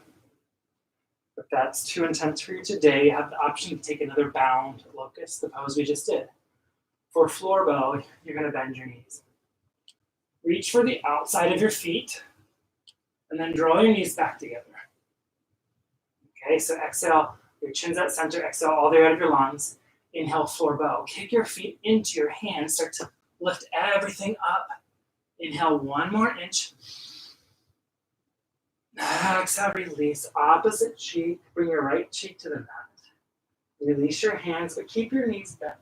If that's too intense for you today, you have the option to take another bound locust, the pose we just did. For floor bow, you're going to bend your knees. Reach for the outside of your feet, and then draw your knees back together. Okay, so exhale, your chin's at center, exhale all the way out of your lungs. Inhale, floor bow. Kick your feet into your hands, start to lift everything up. Inhale, 1 more inch. Exhale, release. Opposite cheek, bring your right cheek to the mat. Release your hands, but keep your knees bent.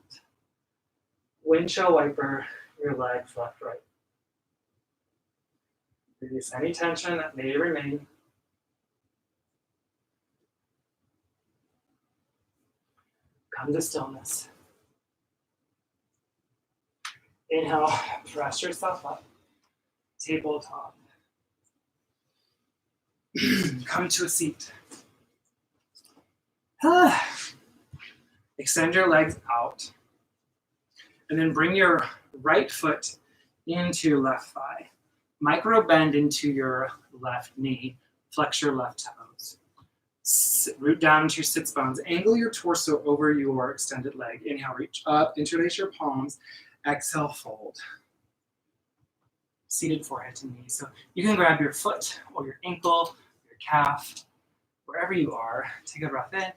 Windshield wiper your legs left, right. Release any tension that may remain. Come to stillness. Inhale, press yourself up. Tabletop. Come to a seat. Extend your legs out. And then bring your right foot into your left thigh. Micro bend into your left knee. Flex your left toes. Root down into your sits bones. Angle your torso over your extended leg. Inhale, reach up. Interlace your palms. Exhale, fold. Seated forehead to knee. So you can grab your foot or your ankle, your calf, wherever you are. Take a breath in.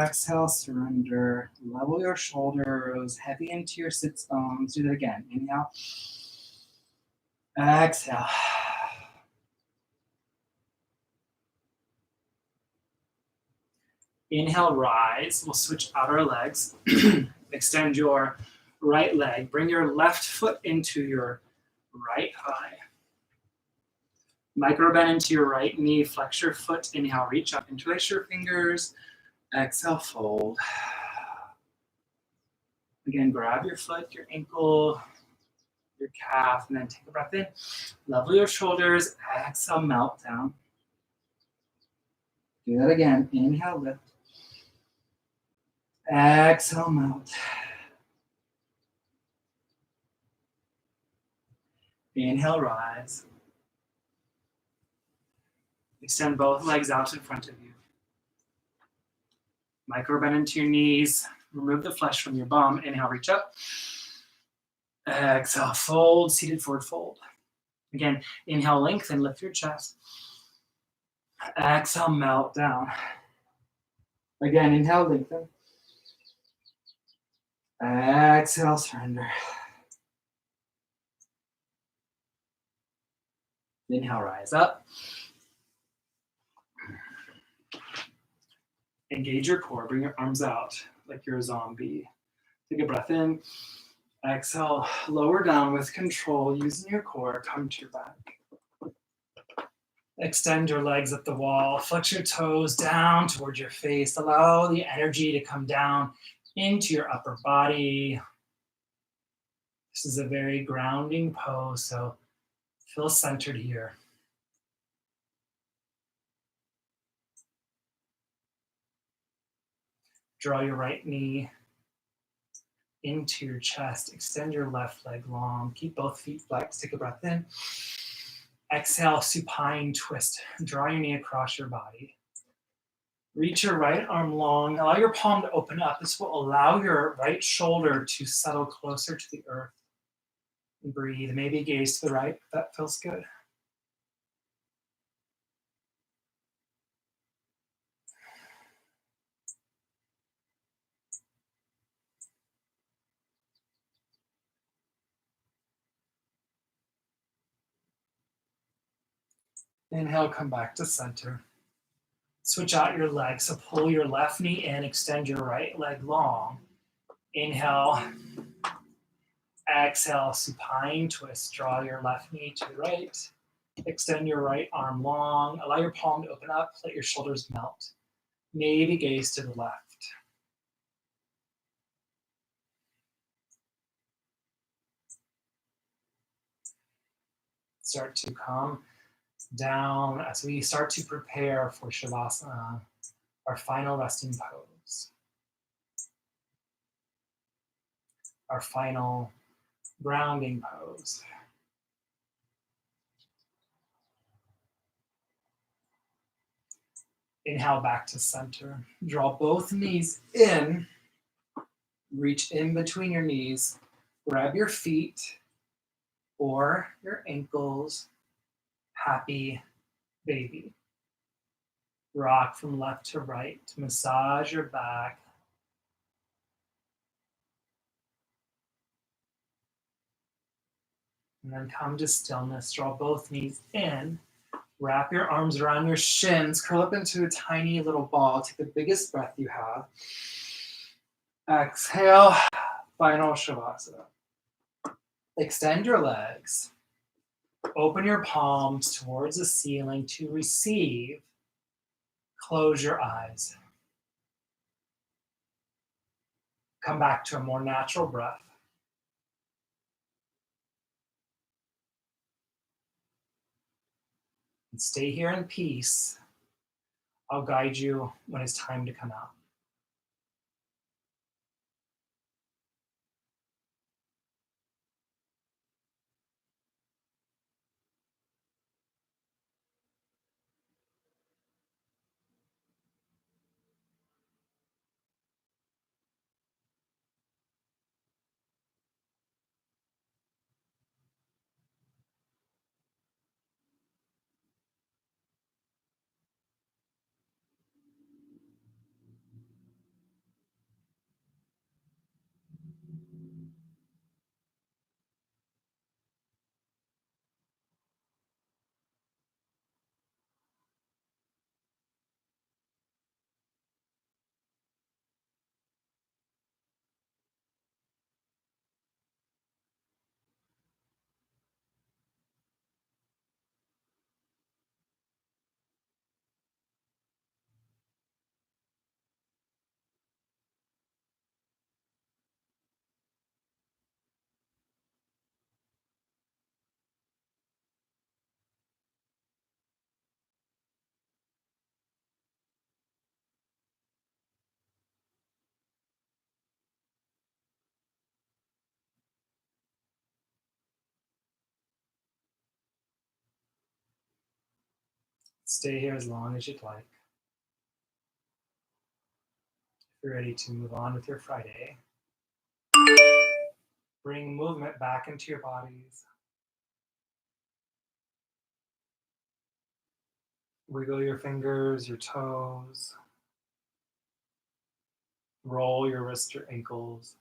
Exhale, surrender. Level your shoulders, heavy into your sits bones. Do that again. Inhale. Exhale. Inhale, rise. We'll switch out our legs. Extend your right leg. Bring your left foot into your right thigh. Micro bend into your right knee. Flex your foot. Inhale, reach up. Interlace your fingers. Exhale, fold. Again, grab your foot, your ankle, your calf, and then take a breath in. Level your shoulders. Exhale, melt down. Do that again. Inhale, lift. Exhale, melt. Inhale, rise. Extend both legs out in front of you. Micro bend into your knees. Remove the flesh from your bum. Inhale, reach up. Exhale, fold. Seated forward fold. Again, inhale, lengthen, lift your chest. Exhale, melt down. Again, inhale, lengthen. Exhale, surrender. Inhale, rise up. Engage your core. Bring your arms out like you're a zombie. Take a breath in. Exhale, lower down with control. Using your core, come to your back. Extend your legs up the wall. Flex your toes down towards your face. Allow the energy to come down into your upper body. This is a very grounding pose, so feel centered here. Draw your right knee into your chest. Extend your left leg long. Keep both feet flexed. Take a breath in. Exhale, supine twist. Draw your knee across your body. Reach your right arm long. Allow your palm to open up. This will allow your right shoulder to settle closer to the earth. And breathe. Maybe gaze to the right if that feels good. Inhale, come back to center. Switch out your legs. So pull your left knee in, extend your right leg long. Inhale. Exhale, supine twist. Draw your left knee to the right. Extend your right arm long. Allow your palm to open up. Let your shoulders melt. Maybe gaze to the left. Start to come down as we start to prepare for Shavasana, our final resting pose. Our final grounding pose. Inhale back to center. Draw both knees in. Reach in between your knees. Grab your feet. or your ankles. Happy baby. Rock from left to right to massage your back. And then come to stillness. Draw both knees in. Wrap your arms around your shins. Curl up into a tiny little ball. Take the biggest breath you have. Exhale. Final Shavasana. Extend your legs. Open your palms towards the ceiling to receive. Close your eyes. Come back to a more natural breath. And stay here in peace. I'll guide you when it's time to come out. Stay here as long as you'd like. If you're ready to move on with your Friday, bring movement back into your bodies. Wiggle your fingers, your toes. Roll your wrists, your ankles.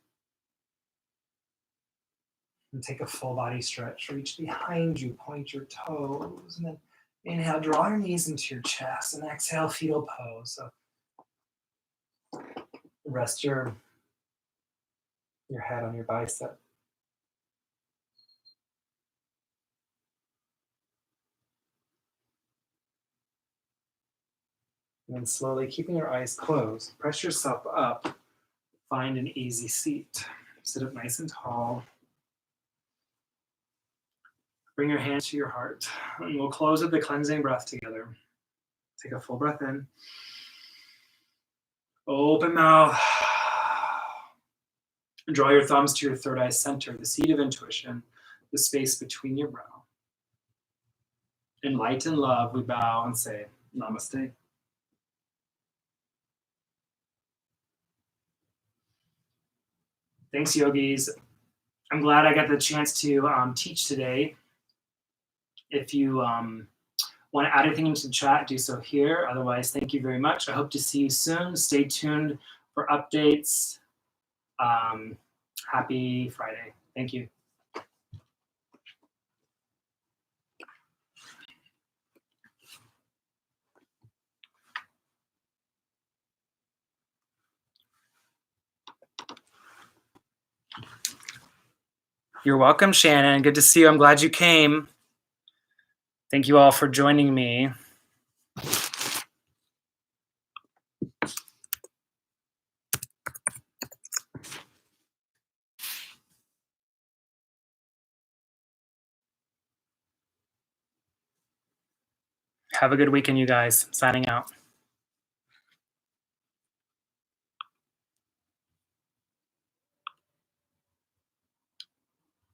And take a full body stretch. Reach behind you, point your toes. And then inhale, draw your knees into your chest. And exhale, fetal pose. So rest your head on your bicep. And then slowly, keeping your eyes closed, press yourself up. Find an easy seat. Sit up nice and tall. Bring your hands to your heart. And we'll close with the cleansing breath together. Take a full breath in. Open mouth. And draw your thumbs to your third eye center, the seat of intuition, the space between your brow. In light and love, we bow and say, Namaste. Thanks, yogis. I'm glad I got the chance to teach today. If you want to add anything into the chat, do so here. Otherwise, thank you very much. I hope to see you soon. Stay tuned for updates. Happy Friday. Thank you. You're welcome, Shannon. Good to see you. I'm glad you came. Thank you all for joining me. Have a good weekend, you guys. Signing out.